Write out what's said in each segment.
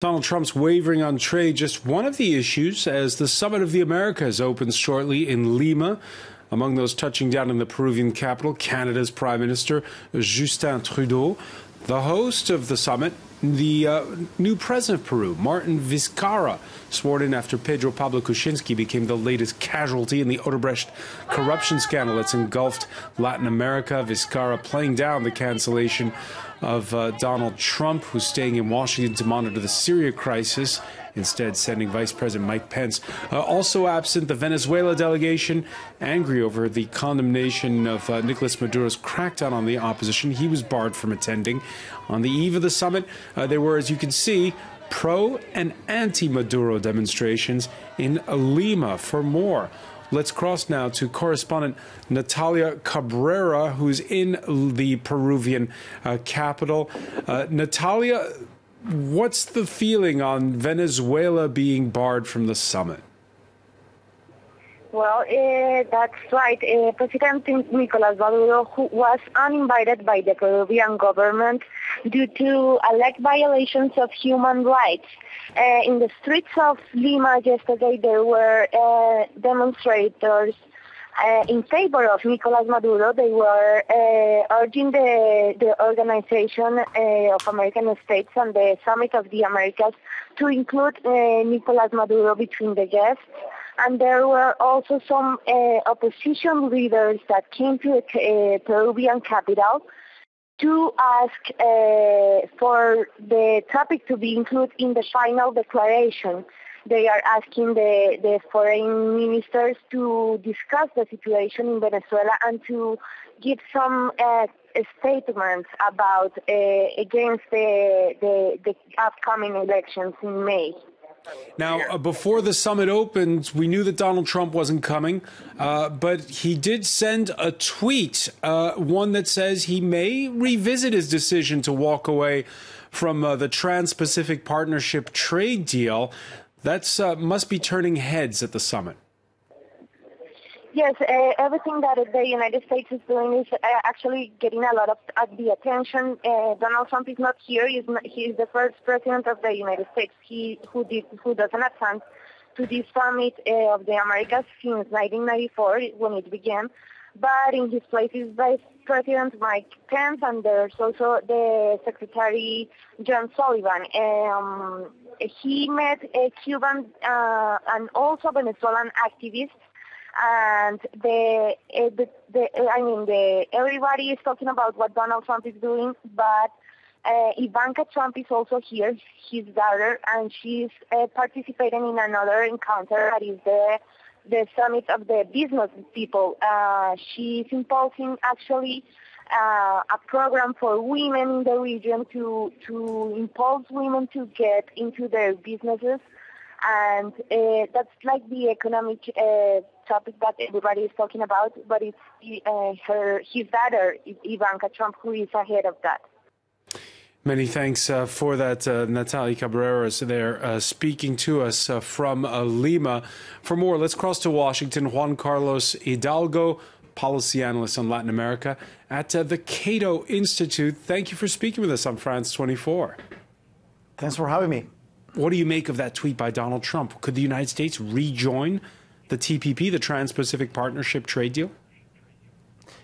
Donald Trump's wavering on trade, just one of the issues as the Summit of the Americas opens shortly in Lima. Among those touching down in the Peruvian capital, Canada's Prime Minister, Justin Trudeau. The host of the summit, the new president of Peru, Martin Vizcarra, sworn in after Pedro Pablo Kuczynski became the latest casualty in the Odebrecht corruption scandal that's engulfed Latin America. Vizcarra playing down the cancellation of Donald Trump, who's staying in Washington to monitor the Syria crisis, instead sending Vice President Mike Pence. Also absent, the Venezuela delegation, angry over the condemnation of Nicolas Maduro's crackdown on the opposition. He was barred from attending. On the eve of the summit, there were, as you can see, pro- and anti-Maduro demonstrations in Lima. For more, let's cross now to correspondent Natalia Cabrera, who's in the Peruvian capital. Natalia, what's the feeling on Venezuela being barred from the summit? Well, that's right. President Nicolas Maduro, who was uninvited by the Peruvian government due to alleged violations of human rights. In the streets of Lima yesterday, there were demonstrators in favor of Nicolas Maduro. They were urging the Organization of American States and the Summit of the Americas to include Nicolas Maduro between the guests. And there were also some opposition leaders that came to the Peruvian capital to ask for the topic to be included in the final declaration. They are asking the foreign ministers to discuss the situation in Venezuela and to give some statements about against the upcoming elections in May. Now, before the summit opened, we knew that Donald Trump wasn't coming, but he did send a tweet, one that says he may revisit his decision to walk away from the Trans-Pacific Partnership trade deal. That's must be turning heads at the summit. Yes, everything that the United States is doing is actually getting a lot of the attention. Donald Trump is not here. He is the first president of the United States who doesn't attend to this summit of the Americas since 1994 when it began. But in his place is Vice President Mike Pence, and there's also the Secretary John Sullivan. He met a Cuban and also Venezuelan activists. And everybody is talking about what Donald Trump is doing, but Ivanka Trump is also here, his daughter, and she's participating in another encounter that is the summit of the business people. She's imposing actually a program for women in the region to impulse women to get into their businesses. And that's like the economic topic that everybody is talking about, but it's his daughter, Ivanka Trump, who is ahead of that. Many thanks for that, Natalia Cabrera, is there speaking to us from Lima. For more, let's cross to Washington. Juan Carlos Hidalgo, policy analyst on Latin America at the Cato Institute. Thank you for speaking with us on France 24. Thanks for having me. What do you make of that tweet by Donald Trump? Could the United States rejoin the TPP, the Trans-Pacific Partnership trade deal?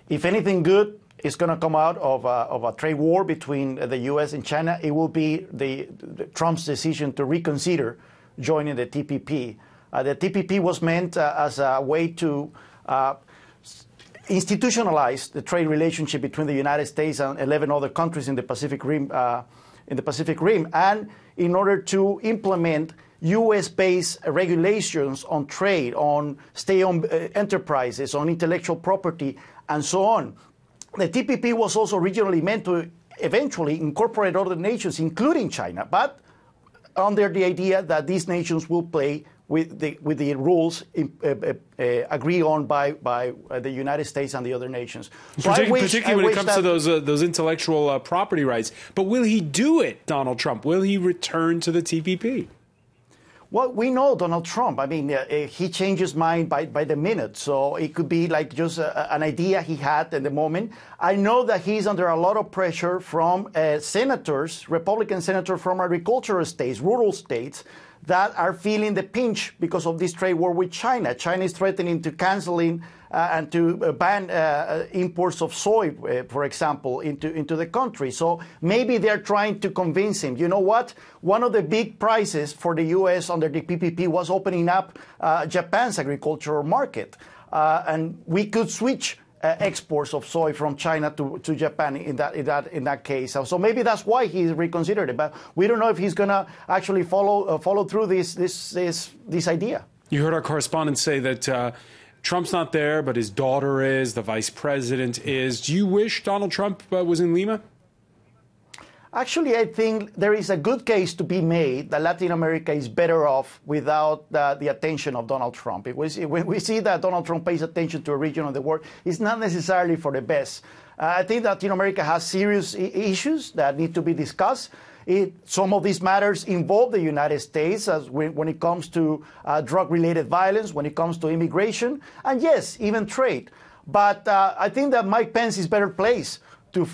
If anything good is going to come out of a trade war between the U.S. and China, it will be the Trump's decision to reconsider joining the TPP. The TPP was meant as a way to institutionalize the trade relationship between the United States and 11 other countries in the Pacific Rim. And in order to implement U.S.-based regulations on trade, on state-owned enterprises, on intellectual property, and so on. The TPP was also originally meant to eventually incorporate other nations, including China, but under the idea that these nations will play with the rules agreed on by the United States and the other nations. So particularly when it comes to those intellectual property rights. But will he do it, Donald Trump? Will he return to the TPP? Well, we know Donald Trump. I mean, he changes mind by the minute. So it could be like just an idea he had at the moment. I know that he's under a lot of pressure from senators, Republican senators from agricultural states, rural states, that are feeling the pinch because of this trade war with China. China is threatening to canceling and to ban imports of soy, for example, into the country. So maybe they're trying to convince him, you know what? One of the big prizes for the U.S. under the PPP was opening up Japan's agricultural market. And we could switch exports of soy from China to Japan in that case. So maybe that's why he's reconsidered it. But we don't know if he's going to actually follow through this idea. You heard our correspondent say that Trump's not there, but his daughter is, the vice president is. Do you wish Donald Trump was in Lima? Actually, I think there is a good case to be made that Latin America is better off without the attention of Donald Trump. When we see that Donald Trump pays attention to a region of the world, it's not necessarily for the best. I think that Latin America has serious issues that need to be discussed. Some of these matters involve the United States when it comes to drug-related violence, when it comes to immigration, and yes, even trade. But I think that Mike Pence is better placed to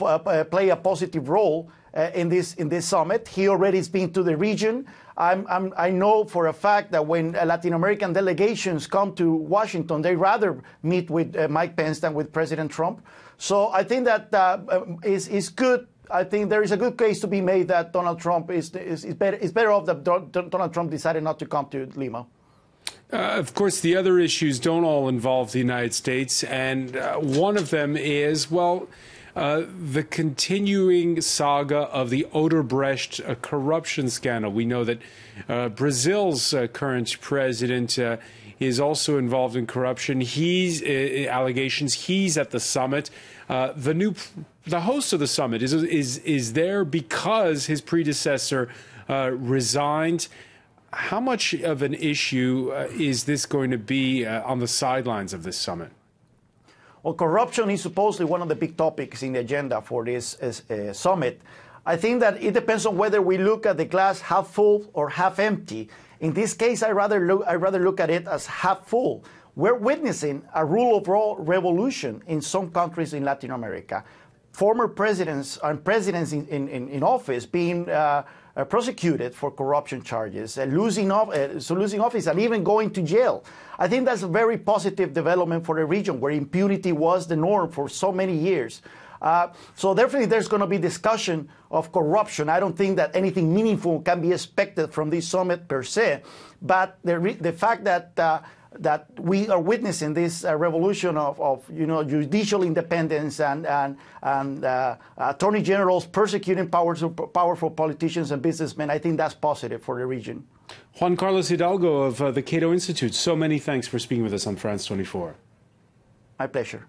play a positive role in this summit. He already has been to the region. I know for a fact that when Latin American delegations come to Washington, they rather meet with Mike Pence than with President Trump. So I think that is good. I think there is a good case to be made that Donald Trump is better off that Donald Trump decided not to come to Lima. Of course, the other issues don't all involve the United States, and one of them is, well, the continuing saga of the Odebrecht corruption scandal. We know that Brazil's current president is also involved in corruption. Allegations. He's at the summit. The host of the summit is there because his predecessor resigned. How much of an issue is this going to be on the sidelines of this summit? Well, corruption is supposedly one of the big topics in the agenda for this summit. I think that it depends on whether we look at the glass half full or half empty. In this case, I rather look at it as half full. We're witnessing a rule of law revolution in some countries in Latin America. Former presidents and presidents in office being prosecuted for corruption charges, losing office and even going to jail. I think that's a very positive development for the region where impunity was the norm for so many years. So definitely there's going to be discussion of corruption. I don't think that anything meaningful can be expected from this summit per se, but the fact that we are witnessing this revolution of judicial independence and attorney generals persecuting powerful politicians and businessmen, I think that's positive for the region. Juan Carlos Hidalgo of the Cato Institute, so many thanks for speaking with us on France 24. My pleasure.